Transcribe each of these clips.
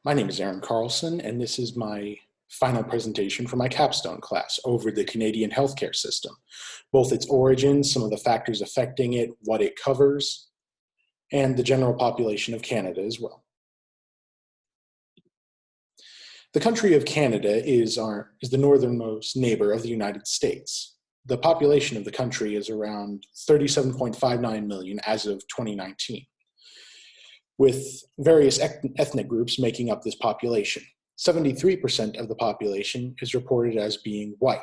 My name is Aaron Carlson, and this is my final presentation for my Capstone class over the Canadian healthcare system, both its origins, some of the factors affecting it, what it covers, and the general population of Canada as well. The country of Canada is the northernmost neighbor of the United States. The population of the country is around 37.59 million as of 2019. With various ethnic groups making up this population. 73% of the population is reported as being white,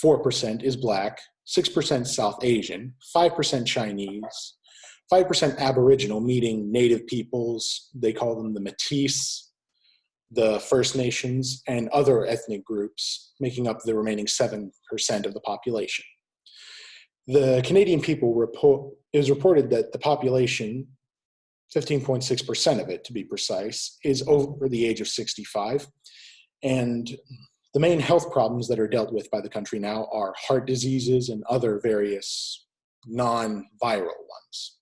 4% is Black, 6% South Asian, 5% Chinese, 5% Aboriginal, meaning Native peoples, they call them the Métis, the First Nations, and other ethnic groups making up the remaining 7% of the population. The Canadian people it was reported that the population 15.6% of it, to be precise, is over the age of 65. And the main health problems that are dealt with by the country now are heart diseases and other various non-viral ones.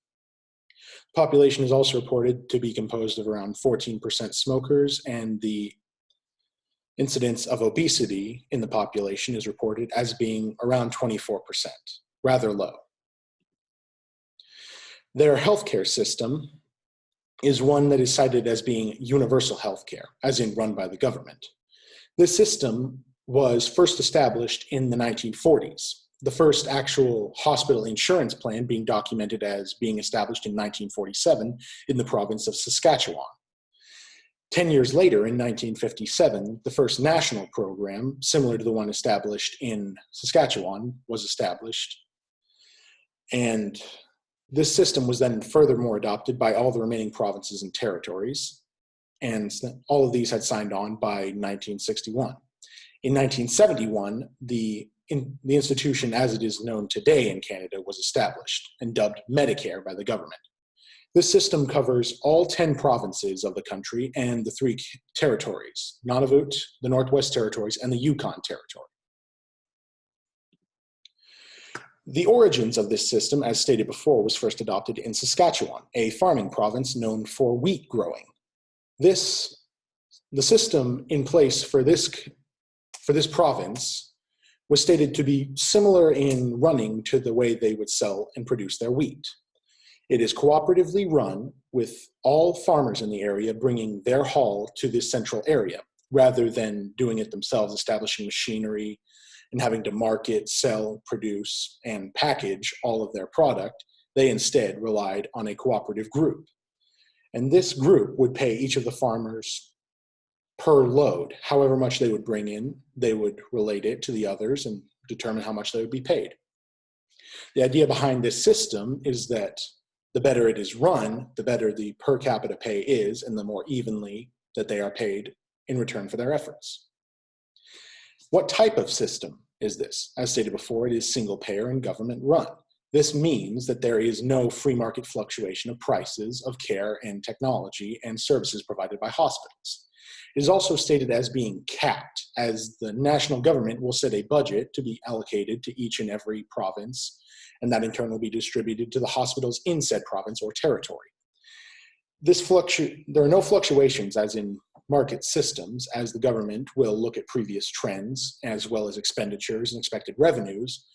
The population is also reported to be composed of around 14% smokers, and the incidence of obesity in the population is reported as being around 24%, rather low. Their healthcare system is one that is cited as being universal healthcare, as in run by the government. This system was first established in the 1940s, the first actual hospital insurance plan being documented as being established in 1947 in the province of Saskatchewan. 10 years later, in 1957, the first national program, similar to the one established in Saskatchewan, was established. And this system was then furthermore adopted by all the remaining provinces and territories, and all of these had signed on by 1961. In 1971, the institution as it is known today in Canada was established and dubbed Medicare by the government. This system covers all 10 provinces of the country and the 3 territories, Nunavut, the Northwest Territories, and the Yukon Territory. The origins of this system, as stated before, was first adopted in Saskatchewan, a farming province known for wheat growing. The system in place for this province was stated to be similar in running to the way they would sell and produce their wheat. It is cooperatively run, with all farmers in the area bringing their haul to this central area, rather than doing it themselves, establishing machinery, and having to market, sell, produce, and package all of their product. They instead relied on a cooperative group. And this group would pay each of the farmers per load. However much they would bring in, they would relate it to the others and determine how much they would be paid. The idea behind this system is that the better it is run, the better the per capita pay is, and the more evenly that they are paid in return for their efforts. What type of system is this? As stated before, it is single payer and government run. This means that there is no free market fluctuation of prices of care and technology and services provided by hospitals. It is also stated as being capped, as the national government will set a budget to be allocated to each and every province, and that in turn will be distributed to the hospitals in said province or territory. There are no fluctuations as in market systems, as the government will look at previous trends as well as expenditures and expected revenues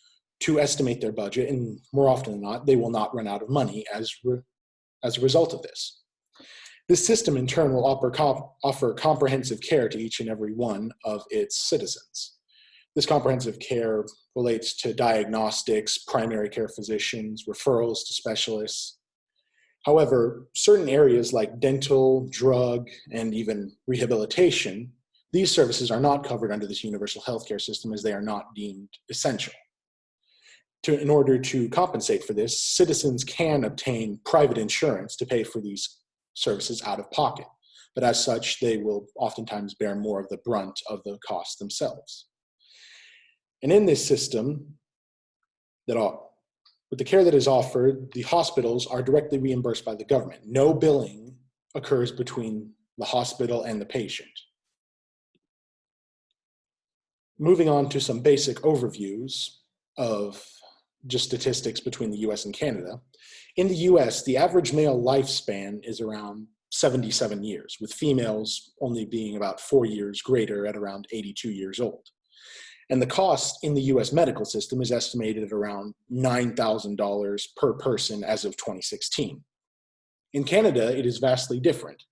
to estimate their budget, and more often than not, they will not run out of money as a result of this. This system in turn will offer comprehensive care to each and every one of its citizens. This comprehensive care relates to diagnostics, primary care physicians, referrals to specialists. However, certain areas like dental, drug, and even rehabilitation, these services are not covered under this universal healthcare system as they are not deemed essential. In order to compensate for this, citizens can obtain private insurance to pay for these services out of pocket, but as such, they will oftentimes bear more of the brunt of the costs themselves. And in this system, with the care that is offered, the hospitals are directly reimbursed by the government. No billing occurs between the hospital and the patient. Moving on to some basic overviews of just statistics between the US and Canada. In the US, the average male lifespan is around 77 years, with females only being about 4 years greater at around 82 years old. And the cost in the US medical system is estimated at around $9,000 per person as of 2016. In Canada, it is vastly different.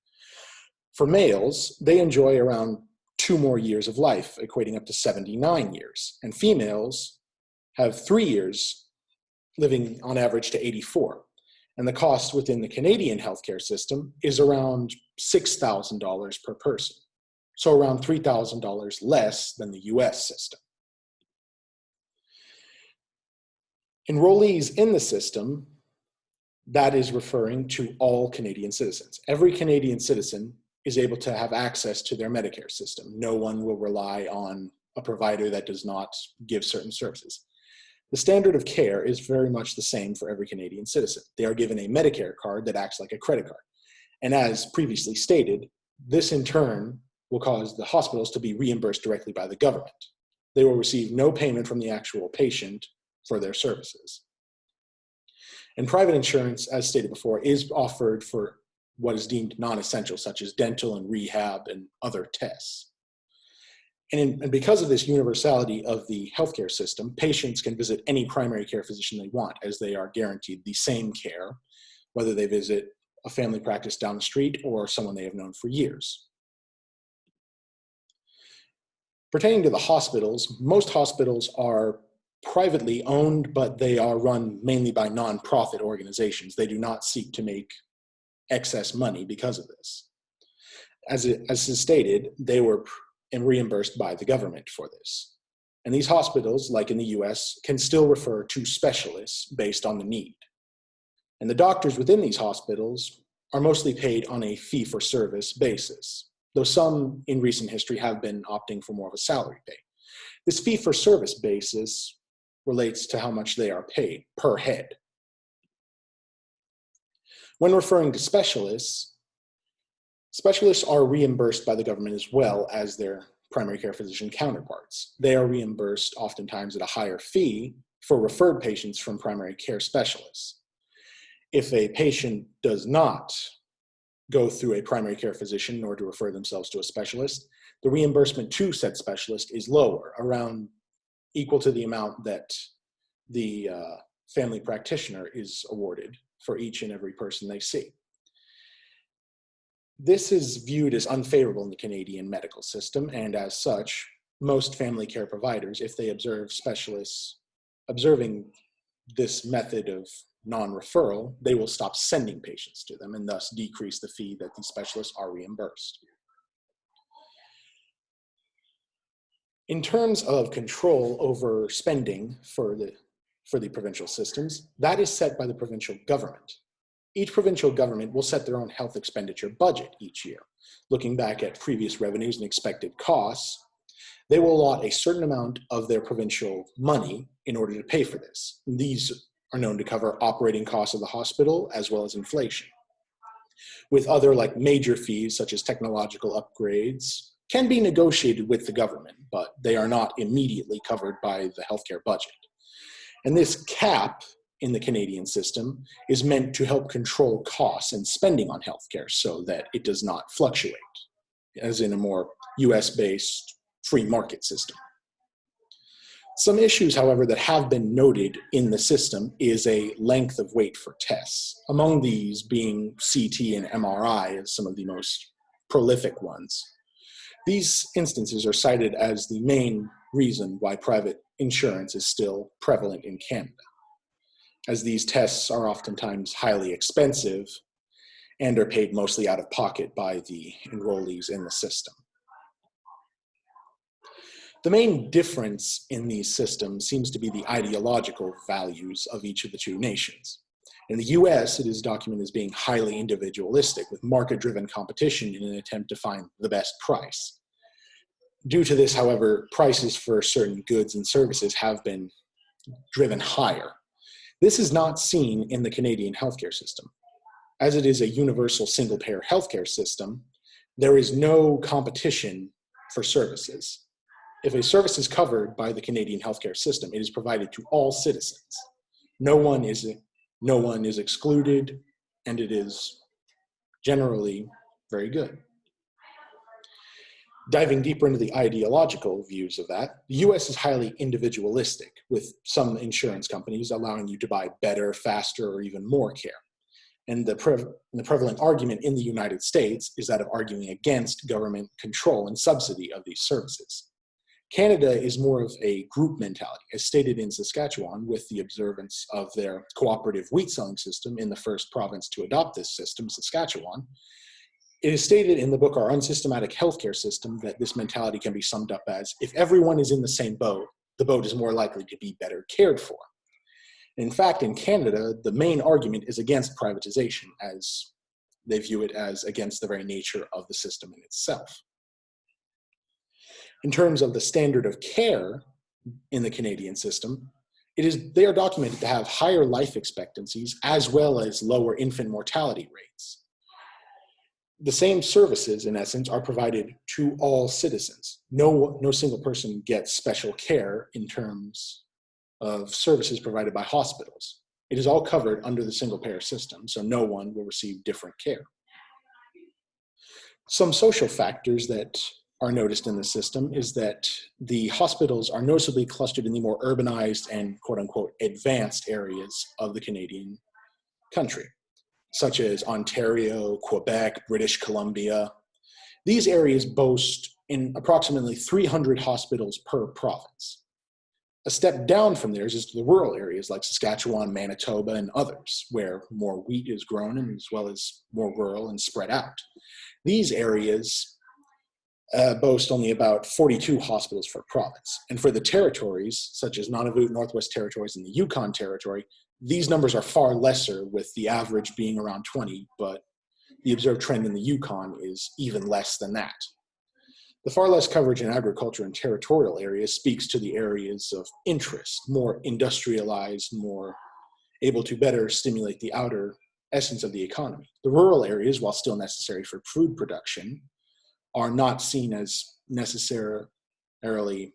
For males, they enjoy around 2 more years of life, equating up to 79 years, and females have 3 years, living on average to 84. And the cost within the Canadian healthcare system is around $6,000 per person, so around $3,000 less than the US system. Enrollees in the system, that is referring to all Canadian citizens. Every Canadian citizen is able to have access to their Medicare system. No one will rely on a provider that does not give certain services. The standard of care is very much the same for every Canadian citizen. They are given a Medicare card that acts like a credit card. And as previously stated, this in turn will cause the hospitals to be reimbursed directly by the government. They will receive no payment from the actual patient for their services. And private insurance, as stated before, is offered for what is deemed non-essential, such as dental and rehab and other tests. And because of this universality of the healthcare system, patients can visit any primary care physician they want, as they are guaranteed the same care, whether they visit a family practice down the street or someone they have known for years. Pertaining to the hospitals, most hospitals are privately owned, but they are run mainly by nonprofit organizations. They do not seek to make excess money because of this. As is stated, they were reimbursed by the government for this. And these hospitals, like in the US, can still refer to specialists based on the need. And the doctors within these hospitals are mostly paid on a fee-for-service basis, though some in recent history have been opting for more of a salary pay. This fee-for-service basis relates to how much they are paid per head. When referring to specialists, specialists are reimbursed by the government as well as their primary care physician counterparts. They are reimbursed oftentimes at a higher fee for referred patients from primary care specialists. If a patient does not go through a primary care physician in order to refer themselves to a specialist, the reimbursement to said specialist is lower, around equal to the amount that the family practitioner is awarded for each and every person they see. This is viewed as unfavorable in the Canadian medical system, and as such, most family care providers, if they observe specialists observing this method of non-referral, they will stop sending patients to them and thus decrease the fee that these specialists are reimbursed. In terms of control over spending for the provincial systems, that is set by the provincial government. Each provincial government will set their own health expenditure budget each year. Looking back at previous revenues and expected costs, they will allot a certain amount of their provincial money in order to pay for this. These are known to cover operating costs of the hospital as well as inflation. With other major fees such as technological upgrades can be negotiated with the government, but they are not immediately covered by the healthcare budget. And this cap in the Canadian system is meant to help control costs and spending on healthcare so that it does not fluctuate, as in a more US-based free market system. Some issues, however, that have been noted in the system is a length of wait for tests, among these being CT and MRI as some of the most prolific ones. These instances are cited as the main reason why private insurance is still prevalent in Canada, as these tests are oftentimes highly expensive and are paid mostly out of pocket by the enrollees in the system. The main difference in these systems seems to be the ideological values of each of the two nations. In the US, it is documented as being highly individualistic, with market-driven competition in an attempt to find the best price. Due to this, however, prices for certain goods and services have been driven higher. This is not seen in the Canadian healthcare system. As it is a universal single-payer healthcare system, there is no competition for services. If a service is covered by the Canadian healthcare system, it is provided to all citizens. No one is excluded, and it is generally very good. Diving deeper into the ideological views of that, the US is highly individualistic, with some insurance companies allowing you to buy better, faster, or even more care. And the prevalent argument in the United States is that of arguing against government control and subsidy of these services. Canada is more of a group mentality, as stated in Saskatchewan, with the observance of their cooperative wheat selling system in the first province to adopt this system, Saskatchewan. It is stated in the book Our Unsystematic Healthcare System that this mentality can be summed up as, if everyone is in the same boat, the boat is more likely to be better cared for. In fact, in Canada, the main argument is against privatization, as they view it as against the very nature of the system in itself. In terms of the standard of care in the Canadian system, they are documented to have higher life expectancies as well as lower infant mortality rates. The same services, in essence, are provided to all citizens. No single person gets special care in terms of services provided by hospitals. It is all covered under the single-payer system, so no one will receive different care. Some social factors that are noticed in the system is that the hospitals are noticeably clustered in the more urbanized and quote-unquote advanced areas of the Canadian country, such as Ontario, Quebec, British Columbia. These areas boast in approximately 300 hospitals per province. A step down from theirs is to the rural areas like Saskatchewan, Manitoba, and others, where more wheat is grown and as well as more rural and spread out. These areas boast only about 42 hospitals per province. And for the territories, such as Nunavut, Northwest Territories, and the Yukon Territory, these numbers are far lesser, with the average being around 20, but the observed trend in the Yukon is even less than that. The far less coverage in agriculture and territorial areas speaks to the areas of interest, more industrialized, more able to better stimulate the outer essence of the economy. The rural areas, while still necessary for food production, are not seen as necessarily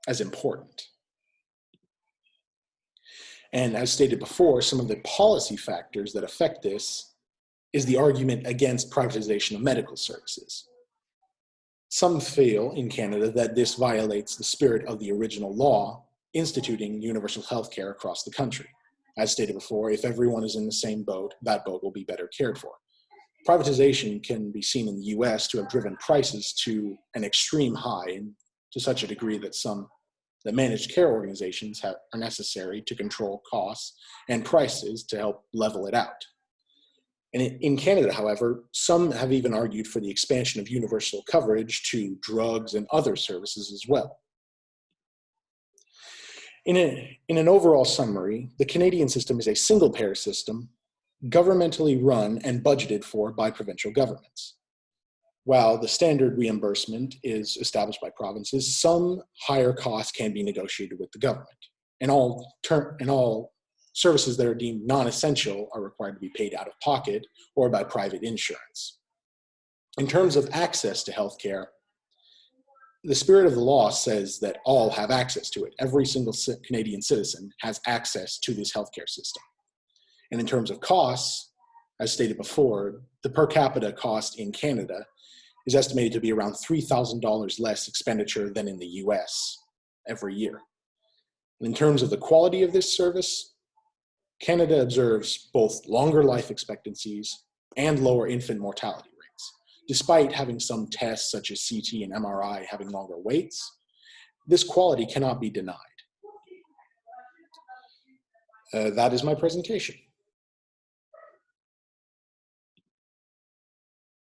as important. And as stated before, some of the policy factors that affect this is the argument against privatization of medical services. Some feel in Canada that this violates the spirit of the original law instituting universal health care across the country. As stated before, if everyone is in the same boat, that boat will be better cared for. Privatization can be seen in the US to have driven prices to an extreme high, and to such a degree that the managed care organizations are necessary to control costs and prices to help level it out. And in Canada, however, some have even argued for the expansion of universal coverage to drugs and other services as well. In an overall summary, the Canadian system is a single-payer system, governmentally run and budgeted for by provincial governments. While the standard reimbursement is established by provinces, some higher costs can be negotiated with the government, and all services that are deemed non-essential are required to be paid out of pocket or by private insurance. In terms of access to healthcare, the spirit of the law says that all have access to it. Every single Canadian citizen has access to this healthcare system. And in terms of costs, as stated before, the per capita cost in Canada is estimated to be around $3,000 less expenditure than in the US every year. And in terms of the quality of this service, Canada observes both longer life expectancies and lower infant mortality rates. Despite having some tests such as CT and MRI having longer waits, this quality cannot be denied. That is my presentation.